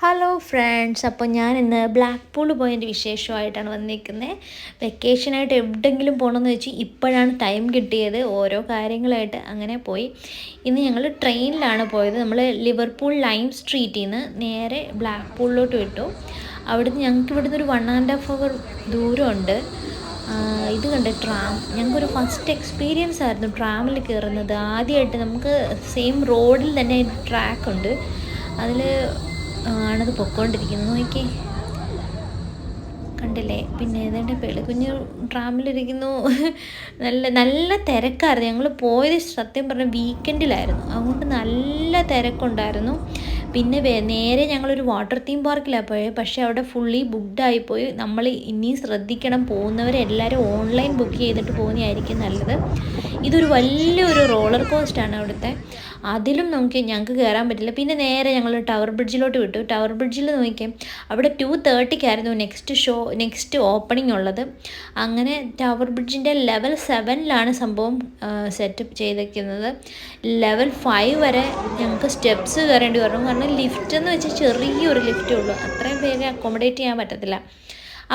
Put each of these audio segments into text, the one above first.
Hello friends, അപ്പോൾ ഞാൻ ഇന്ന് ബ്ലാക്ക് പൂൾ പോയതിൻ്റെ വിശേഷമായിട്ടാണ് വന്നിരിക്കുന്നത്. വെക്കേഷനായിട്ട് എവിടെയെങ്കിലും പോകണമെന്ന് വെച്ച് ഇപ്പോഴാണ് ടൈം കിട്ടിയത്. ഓരോ കാര്യങ്ങളായിട്ട് അങ്ങനെ പോയി. ഇന്ന് ഞങ്ങൾ ട്രെയിനിലാണ് പോയത്. നമ്മൾ ലിവർപൂൾ ലൈം സ്ട്രീറ്റിൽ നിന്ന് നേരെ ബ്ലാക്ക് പൂളിലോട്ട് വിട്ടു. അവിടുന്ന് ഞങ്ങൾക്ക് ഇവിടുന്ന് ഒരു 1.5 hour ദൂരമുണ്ട്. ഇത് കണ്ട് ട്രാം ഞങ്ങൾക്കൊരു ഫസ്റ്റ് എക്സ്പീരിയൻസ് ആയിരുന്നു ട്രാമിൽ കയറുന്നത്. ആദ്യമായിട്ട് നമുക്ക് സെയിം റോഡിൽ തന്നെ ട്രാക്കുണ്ട്, അതിൽ ആണത് പൊയ്ക്കൊണ്ടിരിക്കുന്നത്. നോക്കി കണ്ടില്ലേ? പിന്നെ ഏതാണ്ട് പെളുകുഞ്ഞ് ട്രാമിലിരിക്കുന്നു. നല്ല നല്ല തിരക്കായിരുന്നു. ഞങ്ങൾ പോയത് സത്യം പറഞ്ഞാൽ വീക്കെൻഡിലായിരുന്നു, അതുകൊണ്ട് നല്ല തിരക്കുണ്ടായിരുന്നു. പിന്നെ നേരെ ഞങ്ങളൊരു വാട്ടർ തീം പാർക്കിലാണ് പോയത്. പക്ഷേ അവിടെ ഫുള്ളി ബുക്ക്ഡായിപ്പോയി. നമ്മൾ ഇനിയും ശ്രദ്ധിക്കണം, പോകുന്നവരെല്ലാവരും ഓൺലൈൻ ബുക്ക് ചെയ്തിട്ട് പോകുന്നതായിരിക്കും നല്ലത്. ഇതൊരു വലിയൊരു റോളർ കോസ്റ്റാണ് അവിടുത്തെ. അതിലും ഞങ്ങൾക്ക് കയറാൻ പറ്റില്ല. പിന്നെ നേരെ ഞങ്ങൾ ടവർ ബ്രിഡ്ജിലോട്ട് വിട്ടു. ടവർ ബ്രിഡ്ജിൽ നോക്കിയാൽ അവിടെ 2:30 നെക്സ്റ്റ് ഓപ്പണിംഗ് ഉള്ളത്. അങ്ങനെ ടവർ ബ്രിഡ്ജിൻ്റെ ലെവൽ 7ലാണ് സംഭവം സെറ്റപ്പ് ചെയ്തിരിക്കുന്നത്. ലെവൽ 5 വരെ ഞങ്ങൾക്ക് സ്റ്റെപ്സ് കയറേണ്ടി വരണം. കാരണം ലിഫ്റ്റ് എന്ന് വെച്ചാൽ ചെറിയൊരു ലിഫ്റ്റേ ഉള്ളൂ, അത്രയും പേരെ അക്കോമഡേറ്റ് ചെയ്യാൻ പറ്റത്തില്ല.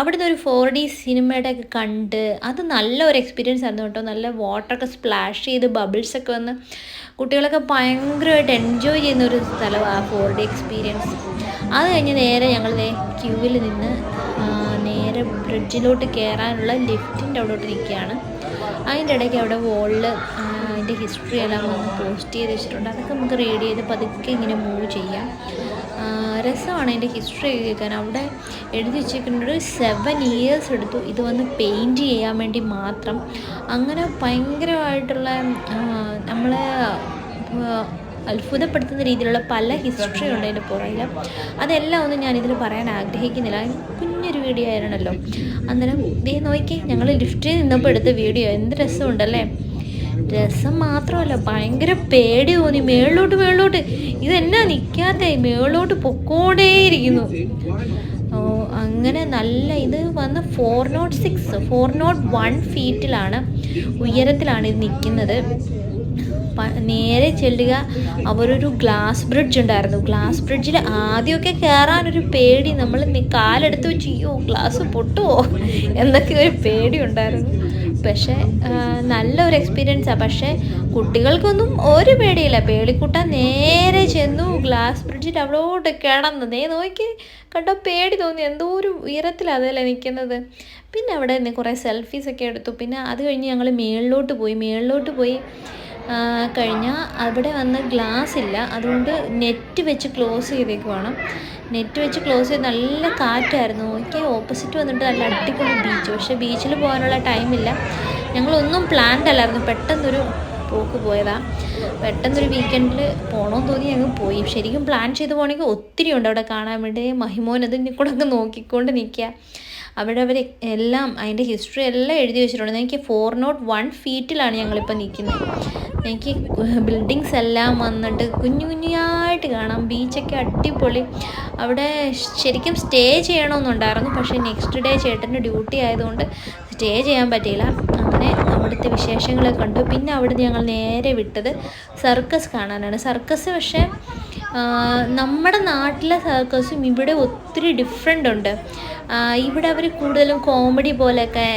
അവിടുന്ന് ഒരു 4D സിനിമയുടെ ഒക്കെ കണ്ട് അത് നല്ലൊരു എക്സ്പീരിയൻസ് ആയിരുന്നു കേട്ടോ. നല്ല വാട്ടറൊക്കെ സ്പ്ലാഷ് ചെയ്ത് ബബിൾസൊക്കെ വന്ന് കുട്ടികളൊക്കെ ഭയങ്കരമായിട്ട് എൻജോയ് ചെയ്യുന്ന ഒരു സ്ഥലമാണ് 4D എക്സ്പീരിയൻസ്. അത് കഴിഞ്ഞ് നേരെ ഞങ്ങൾ ക്യൂവിൽ നിന്ന് നേരെ ബ്രിഡ്ജിലോട്ട് കയറാനുള്ള ലിഫ്റ്റിൻ്റെ അവിടോട്ട് നിൽക്കുകയാണ്. അതിൻ്റെ ഇടയ്ക്ക് അവിടെ വോളിൽ അതിൻ്റെ ഹിസ്റ്ററി എല്ലാം വന്ന് പോസ്റ്റ് ചെയ്ത് വെച്ചിട്ടുണ്ട്. അതൊക്കെ നമുക്ക് റീഡ് ചെയ്ത് പതുക്കെ ഇങ്ങനെ മൂവ് ചെയ്യാം. രസമാണ് അതിൻ്റെ ഹിസ്റ്ററി കേൾക്കാൻ. അവിടെ എഴുതി വെച്ചിരിക്കുന്നത് 7 years എടുത്തു ഇത് വന്ന് പെയിൻറ്റ് ചെയ്യാൻ വേണ്ടി മാത്രം. അങ്ങനെ ഭയങ്കരമായിട്ടുള്ള നമ്മളെ അത്ഭുതപ്പെടുത്തുന്ന രീതിയിലുള്ള പല ഹിസ്റ്ററി ഉണ്ട് അതിൻ്റെ പുറകിൽ. അതെല്ലാം ഒന്നും ഞാനിതിൽ പറയാൻ ആഗ്രഹിക്കുന്നില്ല, കുഞ്ഞൊരു വീഡിയോ ആയിരുന്നല്ലോ. അന്നേരം നോക്കി ഞങ്ങൾ ലിഫ്റ്റിൽ നിന്നപ്പോൾ എടുത്ത വീഡിയോ. എന്ത് രസമുണ്ടല്ലേ! രസം മാത്രമല്ല, ഭയങ്കര പേടി തോന്നി. മേളിലോട്ട് ഇതെന്നാ നിൽക്കാത്തേ, മേളിലോട്ട് പൊക്കോണ്ടേയിരിക്കുന്നു. അങ്ങനെ നല്ല ഇത് വന്ന് 401 ഫീറ്റിലാണ് ഉയരത്തിലാണ് ഇത് നിൽക്കുന്നത്. നേരെ ചെല്ലുക. അവരൊരു ഗ്ലാസ് ബ്രിഡ്ജ് ഉണ്ടായിരുന്നു. ഗ്ലാസ് ബ്രിഡ്ജിൽ ആദ്യമൊക്കെ കയറാനൊരു പേടി. നമ്മൾ കാലെടുത്ത് വെച്ച് ഗ്ലാസ് പൊട്ടുമോ എന്നൊക്കെ ഒരു പേടി ഉണ്ടായിരുന്നു. പക്ഷേ നല്ലൊരു എക്സ്പീരിയൻസാണ്. പക്ഷേ കുട്ടികൾക്കൊന്നും ഒരു പേടിയില്ല. പേളിക്കുട്ടാൻ നേരെ ചെന്നു ഗ്ലാസ് ബ്രിഡ്ജിൽ അവിടോട്ട് കിടന്നു. നോക്കി കണ്ടോ, പേടി തോന്നി. എന്തോ ഒരു ഉയരത്തിലാണ് അതല്ലേ നിൽക്കുന്നത്. പിന്നെ അവിടെ നിന്ന് കുറേ സെൽഫീസൊക്കെ എടുത്തു. പിന്നെ അത് കഴിഞ്ഞ് ഞങ്ങൾ മേളിലോട്ട് പോയി കഴിഞ്ഞാൽ അവിടെ വന്ന് ഗ്ലാസ് ഇല്ല, അതുകൊണ്ട് നെറ്റ് വെച്ച് ക്ലോസ് ചെയ്തേക്കുവാണ്. നെറ്റ് വെച്ച് ക്ലോസ് ചെയ്ത് നല്ല കാറ്റായിരുന്നു. നോക്കി ഓപ്പോസിറ്റ് വന്നിട്ട് നല്ല അടിപൊളി ബീച്ച്. പക്ഷേ ബീച്ചിൽ പോകാനുള്ള ടൈമില്ല. ഞങ്ങളൊന്നും പ്ലാൻഡ് അല്ലായിരുന്നു, പെട്ടെന്നൊരു പോക്ക് പോയതാണ്. പെട്ടെന്നൊരു വീക്കെൻഡിൽ പോകണമെന്ന് തോന്നി ഞങ്ങൾ പോയി. ശരിക്കും പ്ലാൻ ചെയ്ത് പോകണമെങ്കിൽ ഒത്തിരി ഉണ്ട് അവിടെ കാണാൻ വേണ്ടി. മഹിമോനതിനെ കൂടെ ഒക്കെ നോക്കിക്കൊണ്ട് നിൽക്കുക. അവിടെ അവർ എല്ലാം അതിൻ്റെ ഹിസ്റ്ററി എല്ലാം എഴുതി വെച്ചിട്ടുണ്ട്. എനിക്ക് 401 ഫീറ്റിലാണ് ഞങ്ങളിപ്പോൾ നിൽക്കുന്നത്. എനിക്ക് ബിൽഡിങ്സ് എല്ലാം വന്നിട്ട് കുഞ്ഞായിട്ട് കാണാം. ബീച്ചൊക്കെ അടിപൊളി. അവിടെ ശരിക്കും സ്റ്റേ ചെയ്യണമെന്നുണ്ടായിരുന്നു, പക്ഷേ നെക്സ്റ്റ് ഡേ ചേട്ടൻ്റെ ഡ്യൂട്ടി ആയതുകൊണ്ട് സ്റ്റേ ചെയ്യാൻ പറ്റിയില്ല. അങ്ങനെ അവിടുത്തെ വിശേഷങ്ങളൊക്കെ കണ്ടു. പിന്നെ അവിടുന്ന് ഞങ്ങൾ നേരെ വിട്ടത് സർക്കസ് കാണാനാണ്. സർക്കസ് പക്ഷേ നമ്മുടെ നാട്ടിലെ സർക്കസും ഇവിടെ ഒത്തിരി ഡിഫറെൻ്റ് ഉണ്ട്. ഇവിടെ അവർ കൂടുതലും കോമഡി പോലെയൊക്കെ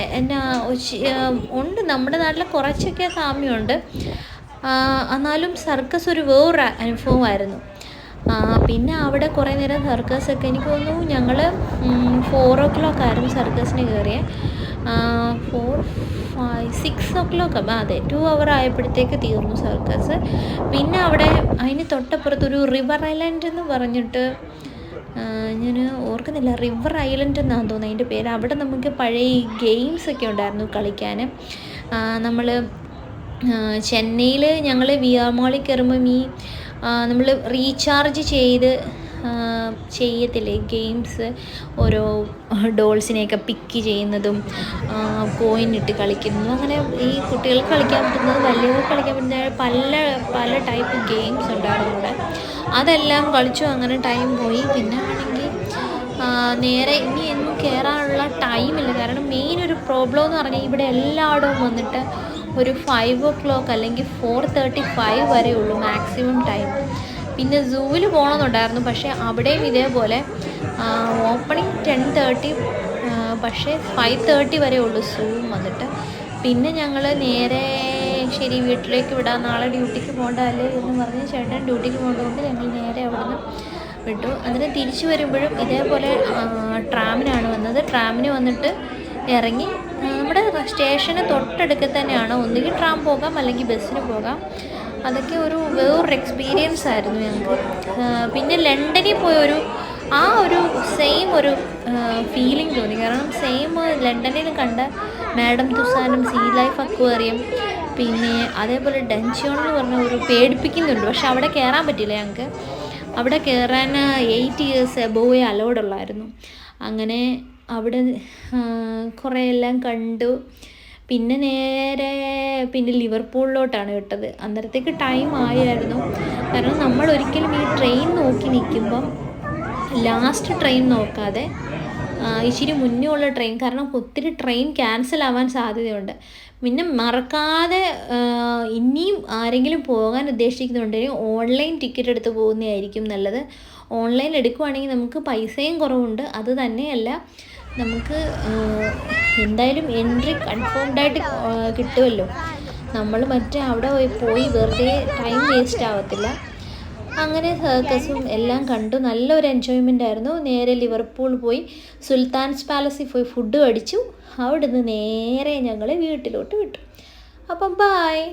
ഉണ്ട്. നമ്മുടെ നാട്ടിൽ കുറച്ചൊക്കെ സാമ്യമുണ്ട്. എന്നാലും സർക്കസ് ഒരു വേറൊരു അനുഭവമായിരുന്നു. പിന്നെ അവിടെ കുറേ നേരം സർക്കസൊക്കെ, എനിക്ക് തോന്നുന്നു ഞങ്ങൾ 4 o'clock ആയിരുന്നു സർക്കസിന് കയറിയത്. 6 o'clock അതെ, 2 hour ആയപ്പോഴത്തേക്ക് തീർന്നു സർക്കസ്. പിന്നെ അവിടെ അതിന് തൊട്ടപ്പുറത്തൊരു റിവർ ഐലൻഡ് എന്ന് പറഞ്ഞിട്ട്, ഞാൻ ഓർക്കുന്നില്ല, റിവർ ഐലൻഡ് എന്നാണ് തോന്നുന്നത് അതിൻ്റെ പേര്. അവിടെ നമുക്ക് പഴയ ഗെയിംസൊക്കെ ഉണ്ടായിരുന്നു കളിക്കാൻ. നമ്മൾ ചെന്നൈയിൽ ഞങ്ങൾ VR മാളിൽ കയറുമ്പം നമ്മൾ റീചാർജ് ചെയ്ത് ചെയ്യത്തില്ലേ ഗെയിംസ്, ഓരോ ഡോൾസിനെയൊക്കെ പിക്ക് ചെയ്യുന്നതും കോയിൻ ഇട്ട് കളിക്കുന്നതും, അങ്ങനെ ഈ കുട്ടികൾക്ക് കളിക്കാൻ പറ്റുന്നത് വലിയവർക്ക് കളിക്കാൻ പറ്റുന്ന പല ടൈപ്പ് ഗെയിംസ് ഉണ്ടായിരുന്നു ഇവിടെ. അതെല്ലാം കളിച്ചു. അങ്ങനെ ടൈം പോയി. പിന്നെ ആണെങ്കിൽ നേരെ ഇനി എന്നും കയറാനുള്ള ടൈമില്ല. കാരണം മെയിൻ ഒരു പ്രോബ്ലം എന്ന് പറഞ്ഞാൽ ഇവിടെ എല്ലായിടവും വന്നിട്ട് ഒരു 5 o'clock അല്ലെങ്കിൽ 4:35 വരെ ഉള്ളൂ മാക്സിമം ടൈം. പിന്നെ സൂവിൽ പോകണമെന്നുണ്ടായിരുന്നു, പക്ഷേ അവിടെയും ഇതേപോലെ ഓപ്പണിംഗ് 10:30, പക്ഷേ 5:30 വരെ ഉള്ളൂ സൂവും വന്നിട്ട്. പിന്നെ ഞങ്ങൾ നേരെ ശരി വീട്ടിലേക്ക് വിടാം, നാളെ ഡ്യൂട്ടിക്ക് പോകണ്ടല്ലേ എന്ന് പറഞ്ഞ് ചേട്ടൻ ഡ്യൂട്ടിക്ക് പോകേണ്ടതുകൊണ്ട് ഞങ്ങൾ നേരെ അവിടെ നിന്ന് വിട്ടു. അതിന് തിരിച്ചു വരുമ്പോഴും ഇതേപോലെ ട്രാമിനാണ് വന്നത്. ട്രാമിന് വന്നിട്ട് ഇറങ്ങി നമ്മുടെ സ്റ്റേഷന് തൊട്ടടുക്ക് തന്നെയാണ്, ഒന്നുകിൽ ട്രാം പോകാം അല്ലെങ്കിൽ ബസ്സിന് പോകാം. അതൊക്കെ വേറൊരു എക്സ്പീരിയൻസ് ആയിരുന്നു ഞങ്ങൾക്ക്. പിന്നെ ലണ്ടനിൽ പോയൊരു ഒരു സെയിം ഒരു ഫീലിംഗ് തോന്നി. കാരണം സെയിം ലണ്ടനിൽ കണ്ട മാഡം തുസാനും സീ ലൈഫ് അക്വേറിയം, പിന്നെ അതേപോലെ ഡൻഷ്യോൺ എന്ന് പറഞ്ഞ ഒരു പേടിപ്പിക്കുന്നുണ്ട്, പക്ഷെ അവിടെ കയറാൻ പറ്റില്ല ഞങ്ങൾക്ക്. അവിടെ കയറാൻ 8 years എബോവേ അലൗഡ് ഉള്ളായിരുന്നു. അങ്ങനെ അവിടെ കുറേ എല്ലാം കണ്ടു. പിന്നെ നേരെ ലിവർപൂളിലോട്ടാണ് വിട്ടത്. അന്നേരത്തേക്ക് ടൈം ആയിരുന്നു. കാരണം നമ്മൾ ഒരിക്കലും ഈ ട്രെയിൻ നോക്കി നിൽക്കുമ്പം ലാസ്റ്റ് ട്രെയിൻ നോക്കാതെ ഇച്ചിരി മുന്നേ ഉള്ള ട്രെയിൻ, കാരണം ഒത്തിരി ട്രെയിൻ ക്യാൻസൽ ആവാൻ സാധ്യതയുണ്ട്. പിന്നെ മറക്കാതെ ഇനിയും ആരെങ്കിലും പോകാൻ ഉദ്ദേശിക്കുന്നുണ്ടെങ്കിൽ ഓൺലൈൻ ടിക്കറ്റ് എടുത്ത് പോകുന്നതായിരിക്കും നല്ലത്. ഓൺലൈൻ എടുക്കുവാണെങ്കിൽ നമുക്ക് പൈസയും കുറവുണ്ട്. അത് തന്നെയല്ല, നമുക്ക് എന്തായാലും എൻട്രി കൺഫേംഡായിട്ട് കിട്ടുമല്ലോ. നമ്മൾ മറ്റേ അവിടെ പോയി വെറുതെ ടൈം വേസ്റ്റ് ആവത്തില്ല. അങ്ങനെ സർക്കസും എല്ലാം കണ്ടു, നല്ലൊരു എൻജോയ്മെൻ്റ് ആയിരുന്നു. നേരെ ലിവർപൂൾ പോയി സുൽത്താൻസ് പാലസിൽ പോയി ഫുഡ് കഴിച്ചു. അവിടുന്ന് നേരെ ഞങ്ങൾ വീട്ടിലോട്ട് വിട്ടു. അപ്പം ബായ്.